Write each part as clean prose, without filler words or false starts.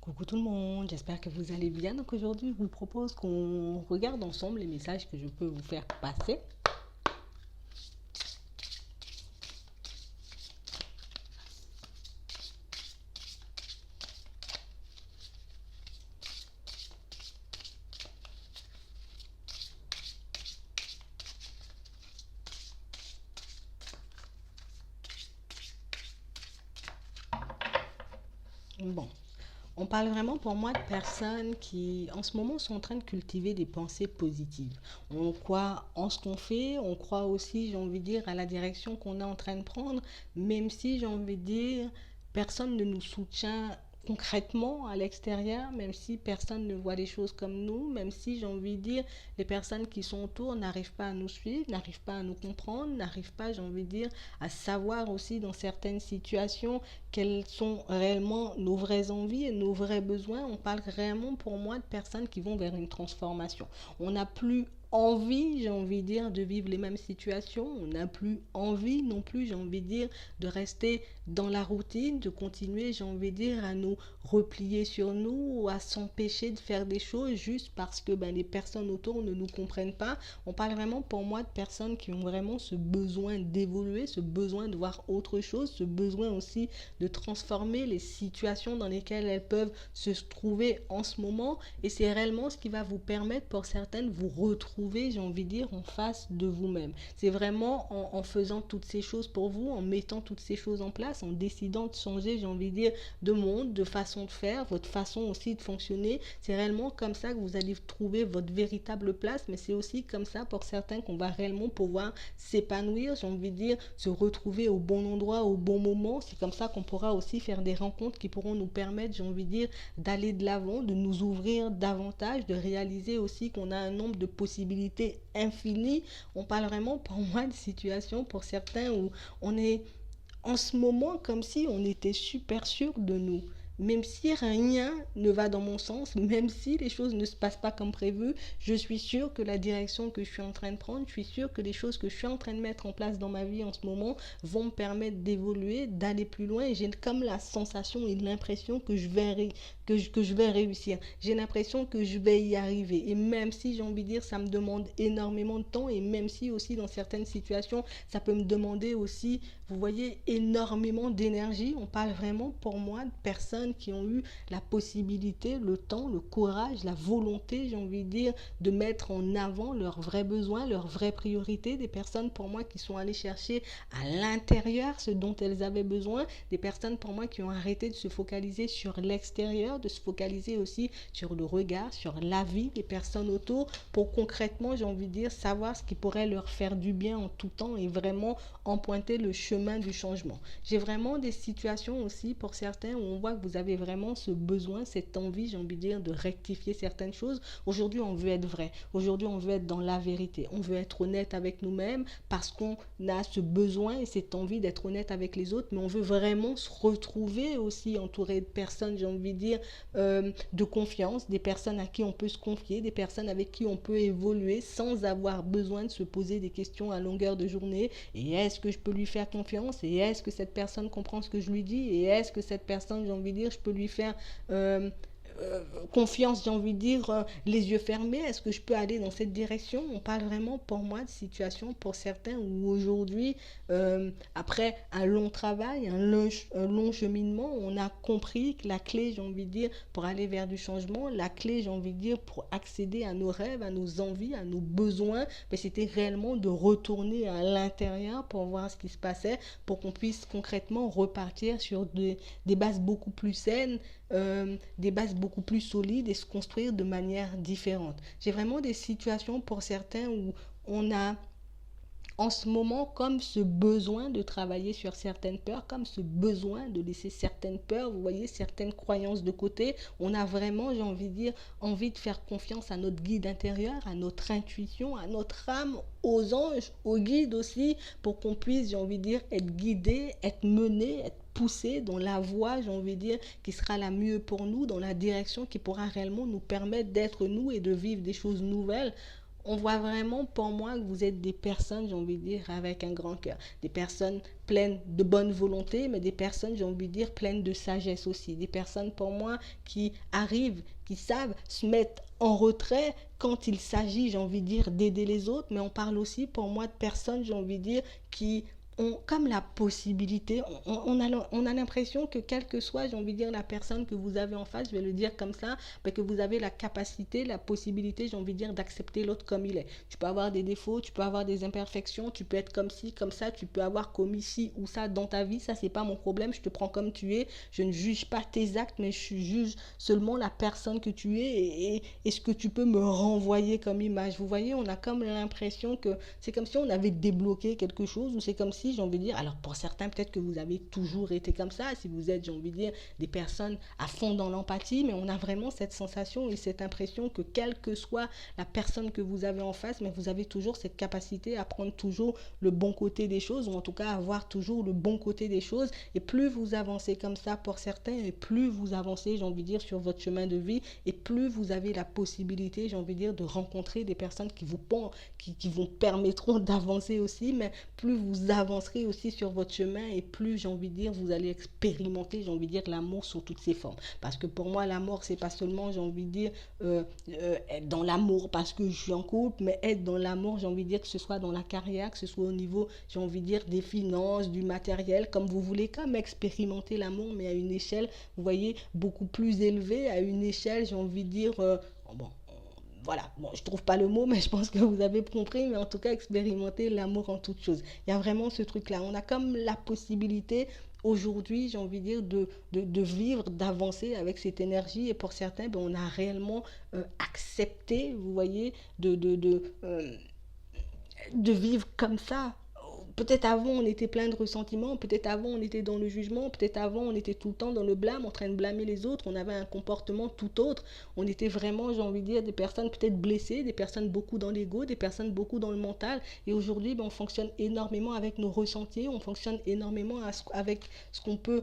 Coucou tout le monde, j'espère que vous allez bien. Donc aujourd'hui, je vous propose qu'on regarde ensemble les messages que je peux vous faire passer. Bon, on parle vraiment pour moi de personnes qui, en ce moment, sont en train de cultiver des pensées positives. On croit en ce qu'on fait, on croit aussi, j'ai envie de dire, à la direction qu'on est en train de prendre, même si, j'ai envie de dire, personne ne nous soutient concrètement à l'extérieur, même si personne ne voit les choses comme nous, même si, j'ai envie de dire, les personnes qui sont autour n'arrivent pas à nous suivre, n'arrivent pas à nous comprendre, n'arrivent pas, j'ai envie de dire, à savoir aussi dans certaines situations quelles sont réellement nos vraies envies et nos vrais besoins. On parle vraiment pour moi de personnes qui vont vers une transformation. On n'a plus envie, j'ai envie de dire, de vivre les mêmes situations. On n'a plus envie non plus, j'ai envie de dire, de rester dans la routine, de continuer, j'ai envie de dire, à nous replier sur nous ou à s'empêcher de faire des choses juste parce que les personnes autour ne nous comprennent pas. On parle vraiment pour moi de personnes qui ont vraiment ce besoin d'évoluer, ce besoin de voir autre chose, ce besoin aussi de transformer les situations dans lesquelles elles peuvent se trouver en ce moment. Et c'est réellement ce qui va vous permettre pour certaines de vous retrouver, j'ai envie de dire, en face de vous-même. C'est vraiment en faisant toutes ces choses pour vous, en mettant toutes ces choses en place, en décidant de changer, j'ai envie de dire, de monde, de façon de faire, votre façon aussi de fonctionner. C'est réellement comme ça que vous allez trouver votre véritable place, mais c'est aussi comme ça pour certains qu'on va réellement pouvoir s'épanouir, j'ai envie de dire, se retrouver au bon endroit, au bon moment. C'est comme ça qu'on pourra aussi faire des rencontres qui pourront nous permettre, j'ai envie de dire, d'aller de l'avant, de nous ouvrir davantage, de réaliser aussi qu'on a un nombre de possibilités infinies. On parle vraiment pour moi de situations pour certains où on est en ce moment comme si on était super sûr de nous. Même si rien ne va dans mon sens, même si les choses ne se passent pas comme prévu, je suis sûre que la direction que je suis en train de prendre, je suis sûre que les choses que je suis en train de mettre en place dans ma vie en ce moment vont me permettre d'évoluer, d'aller plus loin. Et j'ai comme la sensation et l'impression que je vais réussir. J'ai l'impression que je vais y arriver. Et même si, j'ai envie de dire, ça me demande énormément de temps et même si aussi dans certaines situations, ça peut me demander aussi, vous voyez, énormément d'énergie. On parle vraiment pour moi de personnes qui ont eu la possibilité, le temps, le courage, la volonté, j'ai envie de dire, de mettre en avant leurs vrais besoins, leurs vraies priorités. Des personnes pour moi qui sont allées chercher à l'intérieur ce dont elles avaient besoin. Des personnes pour moi qui ont arrêté de se focaliser sur l'extérieur, de se focaliser aussi sur le regard, sur la vie des personnes autour pour concrètement, j'ai envie de dire, savoir ce qui pourrait leur faire du bien en tout temps et vraiment emprunter le chemin du changement. J'ai vraiment des situations aussi pour certains où on voit que vous avez vraiment ce besoin, cette envie, j'ai envie de dire, de rectifier certaines choses. Aujourd'hui, on veut être vrai. Aujourd'hui, on veut être dans la vérité. On veut être honnête avec nous-mêmes parce qu'on a ce besoin et cette envie d'être honnête avec les autres, mais on veut vraiment se retrouver aussi entouré de personnes, j'ai envie de dire, de confiance, des personnes à qui on peut se confier, des personnes avec qui on peut évoluer sans avoir besoin de se poser des questions à longueur de journée. Et est-ce que je peux lui faire confiance? Et est-ce que cette personne comprend ce que je lui dis? Et est-ce que cette personne, j'ai envie de dire, je peux lui faire confiance, j'ai envie de dire, les yeux fermés, est-ce que je peux aller dans cette direction? On parle vraiment pour moi de situation pour certains où aujourd'hui, après un long travail, un long cheminement, on a compris que la clé, j'ai envie de dire, pour aller vers du changement, la clé, j'ai envie de dire, pour accéder à nos rêves, à nos envies, à nos besoins, ben, c'était réellement de retourner à l'intérieur pour voir ce qui se passait, pour qu'on puisse concrètement repartir sur des bases beaucoup plus saines, des bases beaucoup plus solides et se construire de manière différente. J'ai vraiment des situations pour certains où on a en ce moment comme ce besoin de travailler sur certaines peurs, comme ce besoin de laisser certaines peurs, vous voyez, certaines croyances de côté. On a vraiment, j'ai envie de dire, envie de faire confiance à notre guide intérieur, à notre intuition, à notre âme, aux anges, aux guides aussi, pour qu'on puisse, j'ai envie de dire, être guidé, être mené, être poussé dans la voie, j'ai envie de dire, qui sera la mieux pour nous, dans la direction qui pourra réellement nous permettre d'être nous et de vivre des choses nouvelles. on voit vraiment pour moi que vous êtes des personnes, j'ai envie de dire, avec un grand cœur. Des personnes pleines de bonne volonté, mais des personnes, j'ai envie de dire, pleines de sagesse aussi. Des personnes pour moi qui arrivent, qui savent se mettre en retrait quand il s'agit, j'ai envie de dire, d'aider les autres, mais on parle aussi pour moi de personnes, j'ai envie de dire, qui ont comme la possibilité, on a l'impression que quelle que soit, j'ai envie de dire, la personne que vous avez en face, je vais le dire comme ça, mais que vous avez la capacité, la possibilité, j'ai envie de dire, d'accepter l'autre comme il est. Tu peux avoir des défauts, tu peux avoir des imperfections, tu peux être comme ci, comme ça, tu peux avoir commis ci ou ça dans ta vie, ça c'est pas mon problème, je te prends comme tu es, je ne juge pas tes actes, mais je juge seulement la personne que tu es et ce que tu peux me renvoyer comme image. Vous voyez, on a comme l'impression que c'est comme si on avait débloqué quelque chose, ou c'est comme si, j'ai envie de dire, alors pour certains, peut-être que vous avez toujours été comme ça, si vous êtes, j'ai envie de dire, des personnes à fond dans l'empathie, mais on a vraiment cette sensation et cette impression que quelle que soit la personne que vous avez en face, mais vous avez toujours cette capacité à prendre toujours le bon côté des choses, ou en tout cas à voir toujours le bon côté des choses, et plus vous avancez comme ça pour certains, et plus vous avancez, j'ai envie de dire, sur votre chemin de vie, et plus vous avez la possibilité, j'ai envie de dire, de rencontrer des personnes qui vous permettront d'avancer aussi, mais plus vous avancerez aussi sur votre chemin et plus, j'ai envie de dire, vous allez expérimenter, j'ai envie de dire, l'amour sous toutes ses formes. Parce que pour moi, l'amour, c'est pas seulement, j'ai envie de dire, être dans l'amour parce que je suis en couple, mais être dans l'amour, j'ai envie de dire, que ce soit dans la carrière, que ce soit au niveau, j'ai envie de dire, des finances, du matériel, comme vous voulez, comme expérimenter l'amour, mais à une échelle, vous voyez, beaucoup plus élevée, à une échelle, j'ai envie de dire, bon, voilà, bon, je trouve pas le mot, mais je pense que vous avez compris, mais en tout cas, expérimenter l'amour en toute chose. Il y a vraiment ce truc-là. On a comme la possibilité aujourd'hui, j'ai envie de dire, de vivre, d'avancer avec cette énergie. Et pour certains, ben, on a réellement accepté, vous voyez, de vivre comme ça. Peut-être avant on était plein de ressentiments, peut-être avant on était dans le jugement, peut-être avant on était tout le temps dans le blâme, en train de blâmer les autres, on avait un comportement tout autre, on était vraiment, j'ai envie de dire, des personnes peut-être blessées, des personnes beaucoup dans l'ego, des personnes beaucoup dans le mental, et aujourd'hui ben, on fonctionne énormément avec nos ressentis, on fonctionne énormément avec ce qu'on peut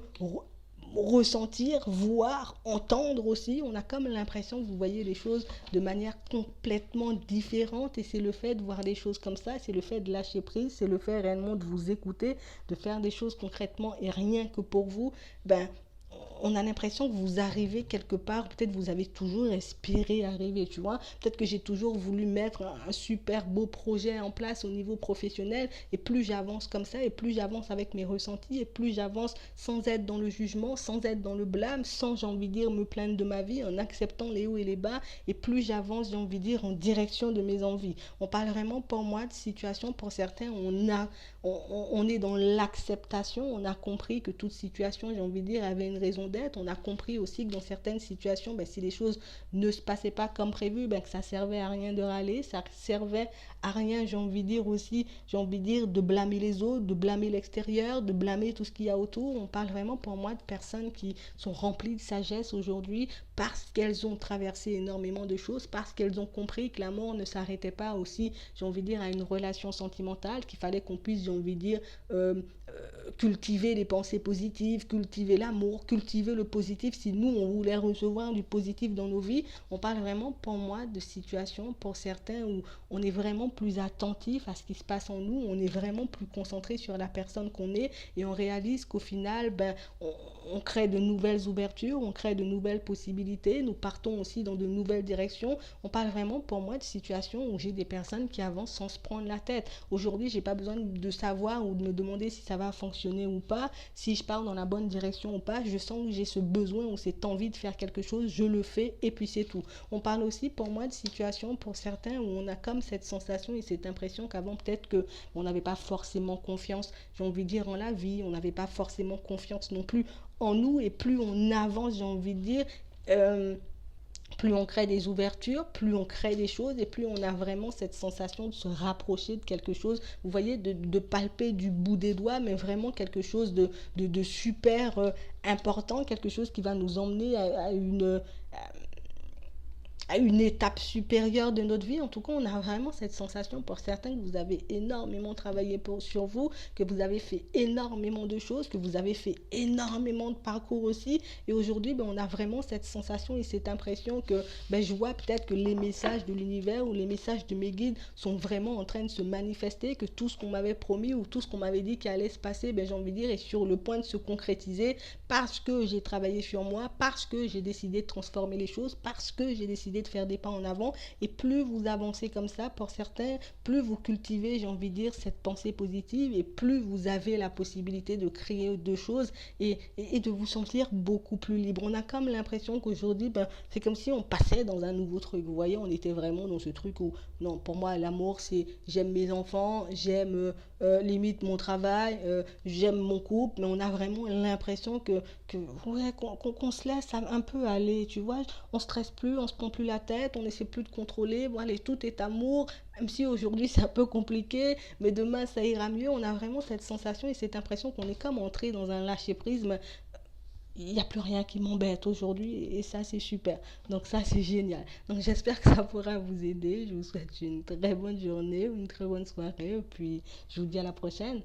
ressentir, voir, entendre aussi. On a comme l'impression que vous voyez les choses de manière complètement différente et c'est le fait de voir les choses comme ça, c'est le fait de lâcher prise, c'est le fait réellement de vous écouter, de faire des choses concrètement et rien que pour vous. Ben, on a l'impression que vous arrivez quelque part, peut-être vous avez toujours espéré arriver, tu vois. Peut-être que j'ai toujours voulu mettre un super beau projet en place au niveau professionnel et plus j'avance comme ça et plus j'avance avec mes ressentis et plus j'avance sans être dans le jugement, sans être dans le blâme, sans, j'ai envie de dire, me plaindre de ma vie, en acceptant les hauts et les bas et plus j'avance, j'ai envie de dire, en direction de mes envies. On parle vraiment pour moi de situation, pour certains, on est dans l'acceptation, on a compris que toute situation, j'ai envie de dire, avait une raison d'être. On a compris aussi que dans certaines situations, ben, si les choses ne se passaient pas comme prévu, ben, que ça servait à rien de râler, ça servait à rien, j'ai envie de dire aussi, j'ai envie de dire de blâmer les autres, de blâmer l'extérieur, de blâmer tout ce qu'il y a autour. On parle vraiment pour moi de personnes qui sont remplies de sagesse aujourd'hui parce qu'elles ont traversé énormément de choses, parce qu'elles ont compris que l'amour ne s'arrêtait pas aussi, j'ai envie de dire, à une relation sentimentale, qu'il fallait qu'on puisse, j'ai envie de dire, cultiver les pensées positives, cultiver l'amour, cultiver le positif. Si nous, on voulait recevoir du positif dans nos vies, on parle vraiment pour moi de situations, pour certains, où on est vraiment plus attentif à ce qui se passe en nous, on est vraiment plus concentré sur la personne qu'on est et on réalise qu'au final, ben, on crée de nouvelles ouvertures, on crée de nouvelles possibilités, nous partons aussi dans de nouvelles directions. On parle vraiment pour moi de situations où j'ai des personnes qui avancent sans se prendre la tête. Aujourd'hui, j'ai pas besoin de savoir ou de me demander si ça va fonctionner ou pas, si je pars dans la bonne direction ou pas. Je sens que j'ai ce besoin ou cette envie de faire quelque chose, je le fais et puis c'est tout. On parle aussi pour moi de situations pour certains où on a comme cette sensation et cette impression qu'avant peut-être que on n'avait pas forcément confiance, j'ai envie de dire, en la vie, on n'avait pas forcément confiance non plus en nous et plus on avance, j'ai envie de dire, plus on crée des ouvertures, plus on crée des choses et plus on a vraiment cette sensation de se rapprocher de quelque chose, vous voyez, de palper du bout des doigts, mais vraiment quelque chose de super important, quelque chose qui va nous emmener à à une étape supérieure de notre vie. En tout cas, on a vraiment cette sensation pour certains que vous avez énormément travaillé sur vous, que vous avez fait énormément de choses, que vous avez fait énormément de parcours aussi. Et aujourd'hui, ben, on a vraiment cette sensation et cette impression que ben, je vois peut-être que les messages de l'univers ou les messages de mes guides sont vraiment en train de se manifester, que tout ce qu'on m'avait promis ou tout ce qu'on m'avait dit qui allait se passer, ben, j'ai envie de dire, est sur le point de se concrétiser parce que j'ai travaillé sur moi, parce que j'ai décidé de transformer les choses, parce que j'ai décidé de faire des pas en avant. Et plus vous avancez comme ça, pour certains, plus vous cultivez, j'ai envie de dire, cette pensée positive et plus vous avez la possibilité de créer deux choses et de vous sentir beaucoup plus libre. On a comme l'impression qu'aujourd'hui, ben, c'est comme si on passait dans un nouveau truc. Vous voyez, on était vraiment dans ce truc où, non, pour moi, l'amour, c'est j'aime mes enfants, j'aime limite mon travail, j'aime mon couple, mais on a vraiment l'impression que ouais, qu'on se laisse un peu aller, tu vois. On stresse plus, on se prend plus la tête, on essaie plus de contrôler. Voilà, tout est amour, même si aujourd'hui c'est un peu compliqué, mais demain ça ira mieux. On a vraiment cette sensation et cette impression qu'on est comme entré dans un lâcher prise. Il n'y a plus rien qui m'embête aujourd'hui et ça c'est super. Donc ça c'est génial. Donc j'espère que ça pourra vous aider. Je vous souhaite une très bonne journée, une très bonne soirée et puis je vous dis à la prochaine.